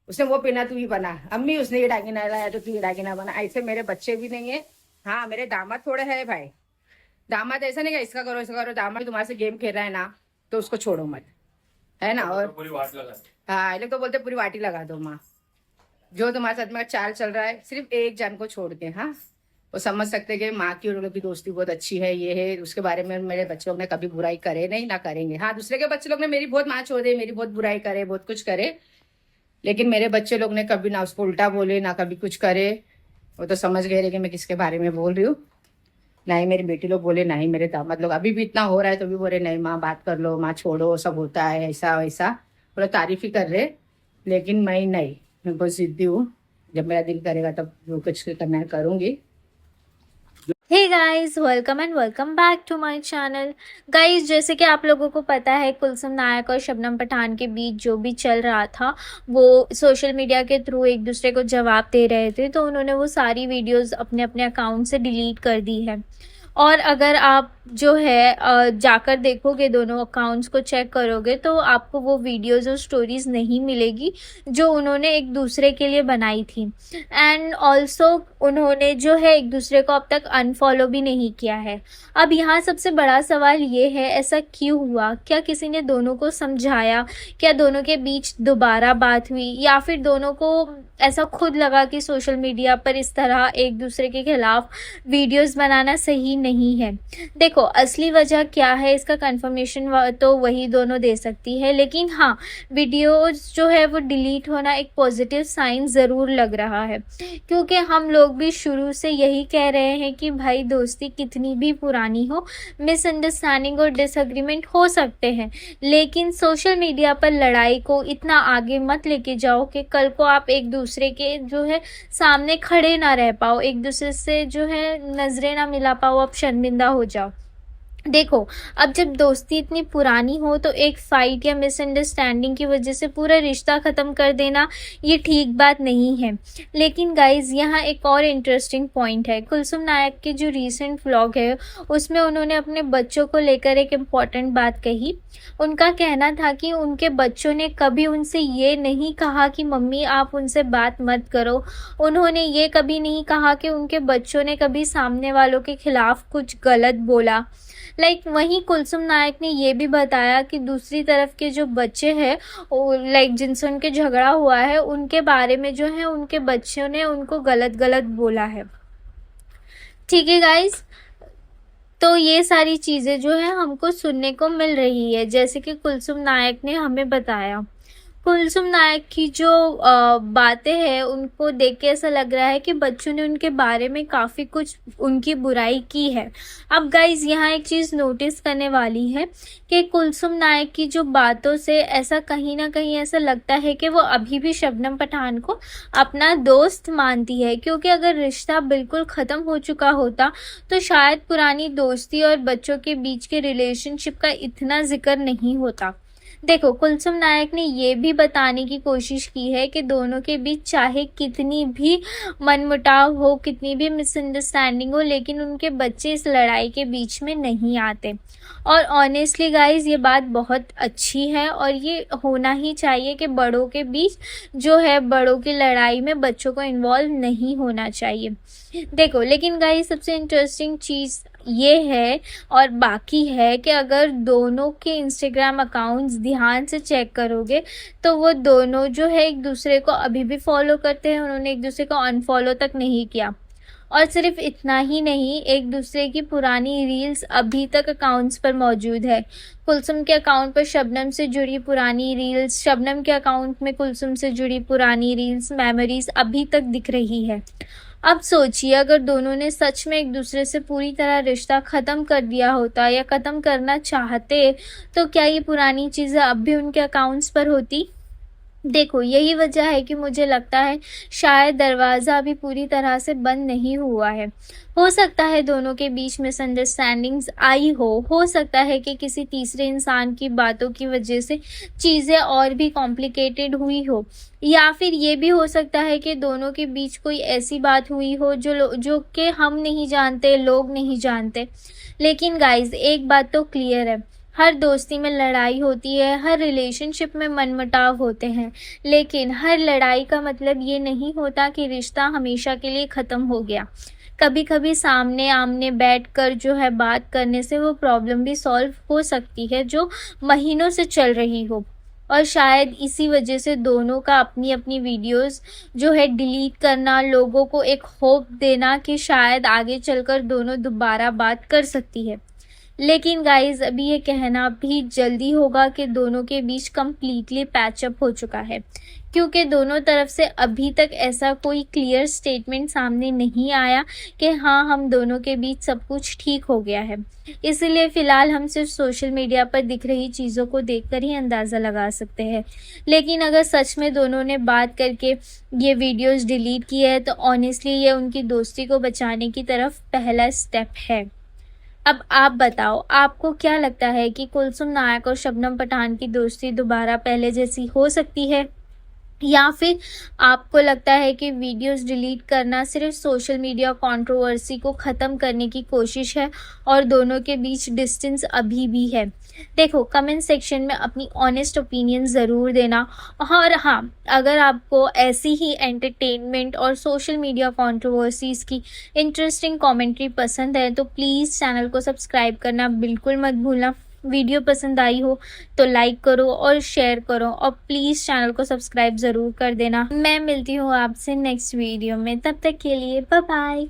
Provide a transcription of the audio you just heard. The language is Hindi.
उसने वो पहना तू ही बना, अम्मी उसने ये दागिना लाया तो तू ये दागिना बना। ऐसे मेरे बच्चे भी नहीं है। हाँ मेरे दामाद थोड़े है भाई, दामाद ऐसा नहीं कि इसका करो इसका करो, दामाद तुम्हारे से गेम खेल रहा है ना तो उसको छोड़ो मत, है ना। और पूरी वाट लगा। हाँ ये लोग तो बोलते पूरी वाटी लगा दो माँ। जो तुम्हारे साथ में चाल चल रहा है सिर्फ एक जन को छोड़ के, हाँ वो समझ सकते कि माँ की और लोग की दोस्ती बहुत अच्छी है, ये है उसके बारे में मेरे बच्चे लोग ने कभी बुराई करे नहीं ना करेंगे। हाँ दूसरे के बच्चे लोग ने मेरी बहुत माँ छोड़े, मेरी बहुत बुराई करे, बहुत कुछ करे, लेकिन मेरे बच्चे लोग ने कभी ना उसको उल्टा बोले ना कभी कुछ करे। वो तो समझ गए कि मैं किसके बारे में बोल रही हूँ। ना ही मेरी बेटी लोग बोले ना ही मेरे दामाद लोग, अभी भी इतना हो रहा है तो भी बोले नहीं माँ बात कर लो, माँ छोड़ो सब होता है ऐसा वैसा, बोले तारीफ ही कर रहे। लेकिन मैं नहीं, मैं बहुत जिद्दी हूँ, जब मेरा दिल करेगा तब जो कुछ करना है करूँगी। Hey guys, welcome and welcome back to my channel. Guys जैसे कि आप लोगों को पता है कुलसुम नायक और शबनम पठान के बीच जो भी चल रहा था वो सोशल मीडिया के थ्रू एक दूसरे को जवाब दे रहे थे, तो उन्होंने वो सारी वीडियोस अपने अपने अकाउंट से डिलीट कर दी है। और अगर आप जो है जाकर देखोगे, दोनों अकाउंट्स को चेक करोगे तो आपको वो वीडियोस और स्टोरीज नहीं मिलेगी जो उन्होंने एक दूसरे के लिए बनाई थी। एंड ऑल्सो उन्होंने जो है एक दूसरे को अब तक अनफॉलो भी नहीं किया है। अब यहाँ सबसे बड़ा सवाल ये है, ऐसा क्यों हुआ? क्या किसी ने दोनों को समझाया? क्या दोनों के बीच दोबारा बात हुई, या फिर दोनों को ऐसा खुद लगा कि सोशल मीडिया पर इस तरह एक दूसरे के खिलाफ वीडियोस बनाना सही नहीं है? देखो असली वजह क्या है इसका कंफर्मेशन तो वही दोनों दे सकती है, लेकिन हाँ वीडियोस जो है वो डिलीट होना एक पॉजिटिव साइन ज़रूर लग रहा है, क्योंकि हम लोग भी शुरू से यही कह रहे हैं कि भाई दोस्ती कितनी भी पुरानी हो, मिसअंडरस्टैंडिंग और डिसएग्रीमेंट हो सकते हैं, लेकिन सोशल मीडिया पर लड़ाई को इतना आगे मत लेके जाओ कि कल को आप एक दूसरे के जो है सामने खड़े ना रह पाओ, एक दूसरे से जो है नज़रें ना मिला पाओ, आप शर्मिंदा हो जाओ। देखो अब जब दोस्ती इतनी पुरानी हो तो एक फ़ाइट या मिसअंडरस्टैंडिंग की वजह से पूरा रिश्ता ख़त्म कर देना ये ठीक बात नहीं है। लेकिन गाइज़ यहाँ एक और इंटरेस्टिंग पॉइंट है। कुलसुम नायक के जो रीसेंट व्लॉग है उसमें उन्होंने अपने बच्चों को लेकर एक इम्पॉर्टेंट बात कही। उनका कहना था कि उनके बच्चों ने कभी उनसे ये नहीं कहा कि मम्मी आप उनसे बात मत करो। उन्होंने ये कभी नहीं कहा कि उनके बच्चों ने कभी सामने वालों के खिलाफ कुछ गलत बोला। वहीं कुलसुम नायक ने ये भी बताया कि दूसरी तरफ के जो बच्चे हैं जिनसे उनके झगड़ा हुआ है उनके बारे में जो है उनके बच्चों ने उनको गलत गलत बोला है। ठीक है गाइस, तो ये सारी चीज़ें जो है हमको सुनने को मिल रही है, जैसे कि कुलसुम नायक ने हमें बताया। कुलसुम नायक की जो बातें हैं उनको देख के ऐसा लग रहा है कि बच्चों ने उनके बारे में काफ़ी कुछ उनकी बुराई की है। अब गाइज़ यहाँ एक चीज़ नोटिस करने वाली है कि कुलसुम नायक की जो बातों से ऐसा कहीं ना कहीं ऐसा लगता है कि वो अभी भी शबनम पठान को अपना दोस्त मानती है, क्योंकि अगर रिश्ता बिल्कुल ख़त्म हो चुका होता तो शायद पुरानी दोस्ती और बच्चों के बीच के रिलेशनशिप का इतना जिक्र नहीं होता। देखो कुलसुम नायक ने ये भी बताने की कोशिश की है कि दोनों के बीच चाहे कितनी भी मनमुटाव हो, कितनी भी मिसअंडरस्टैंडिंग हो, लेकिन उनके बच्चे इस लड़ाई के बीच में नहीं आते। और ऑनेस्टली गाइज ये बात बहुत अच्छी है और ये होना ही चाहिए कि बड़ों के बीच जो है बड़ों की लड़ाई में बच्चों को इन्वॉल्व नहीं होना चाहिए। देखो लेकिन गाइज सबसे इंटरेस्टिंग चीज़ ये है और बाकी है कि अगर दोनों के इंस्टाग्राम अकाउंट्स ध्यान से चेक करोगे तो वो दोनों जो है एक दूसरे को अभी भी फॉलो करते हैं। उन्होंने एक दूसरे को अनफॉलो तक नहीं किया। और सिर्फ इतना ही नहीं, एक दूसरे की पुरानी रील्स अभी तक अकाउंट्स पर मौजूद है। कुलसुम के अकाउंट पर शबनम से जुड़ी पुरानी रील्स, शबनम के अकाउंट में कुलसुम से जुड़ी पुरानी रील्स, मेमोरीज अभी तक दिख रही है। अब सोचिए अगर दोनों ने सच में एक दूसरे से पूरी तरह रिश्ता ख़त्म कर दिया होता या ख़त्म करना चाहते तो क्या ये पुरानी चीज़ें अब भी उनके अकाउंट्स पर होती? देखो यही वजह है कि मुझे लगता है शायद दरवाज़ा अभी पूरी तरह से बंद नहीं हुआ है। हो सकता है दोनों के बीच मिसअंडरस्टैंडिंग्स आई हो सकता है कि किसी तीसरे इंसान की बातों की वजह से चीज़ें और भी कॉम्प्लिकेटेड हुई हो, या फिर ये भी हो सकता है कि दोनों के बीच कोई ऐसी बात हुई हो जो कि हम नहीं जानते, लोग नहीं जानते। लेकिन गाइज एक बात तो क्लियर है, हर दोस्ती में लड़ाई होती है, हर रिलेशनशिप में मनमुटाव होते हैं, लेकिन हर लड़ाई का मतलब ये नहीं होता कि रिश्ता हमेशा के लिए ख़त्म हो गया। कभी कभी सामने आमने बैठकर जो है बात करने से वो प्रॉब्लम भी सॉल्व हो सकती है जो महीनों से चल रही हो। और शायद इसी वजह से दोनों का अपनी अपनी वीडियोस जो है डिलीट करना, लोगों को एक होप देना कि शायद आगे चलकर दोनों दोबारा बात कर सकती है। लेकिन गाइज अभी ये कहना भी जल्दी होगा कि दोनों के बीच कम्प्लीटली पैचअप हो चुका है, क्योंकि दोनों तरफ से अभी तक ऐसा कोई क्लियर स्टेटमेंट सामने नहीं आया कि हाँ हम दोनों के बीच सब कुछ ठीक हो गया है। इसलिए फ़िलहाल हम सिर्फ सोशल मीडिया पर दिख रही चीज़ों को देखकर ही अंदाज़ा लगा सकते हैं। लेकिन अगर सच में दोनों ने बात करके ये वीडियोस डिलीट की है तो ऑनेस्टली ये उनकी दोस्ती को बचाने की तरफ पहला स्टेप है। अब आप बताओ, आपको क्या लगता है कि कुलसुम नायक और शबनम पठान की दोस्ती दोबारा पहले जैसी हो सकती है, या फिर आपको लगता है कि वीडियोस डिलीट करना सिर्फ सोशल मीडिया कंट्रोवर्सी को ख़त्म करने की कोशिश है और दोनों के बीच डिस्टेंस अभी भी है? देखो, कमेंट सेक्शन में अपनी ऑनेस्ट ओपिनियन ज़रूर देना। और हाँ, अगर आपको ऐसी ही एंटरटेनमेंट और सोशल मीडिया कंट्रोवर्सीज़ की इंटरेस्टिंग कमेंट्री पसंद है तो प्लीज़ चैनल को सब्सक्राइब करना बिल्कुल मत भूलना। वीडियो पसंद आई हो तो लाइक करो और शेयर करो, और प्लीज़ चैनल को सब्सक्राइब ज़रूर कर देना। मैं मिलती हूँ आपसे नेक्स्ट वीडियो में, तब तक के लिए बाय बाय।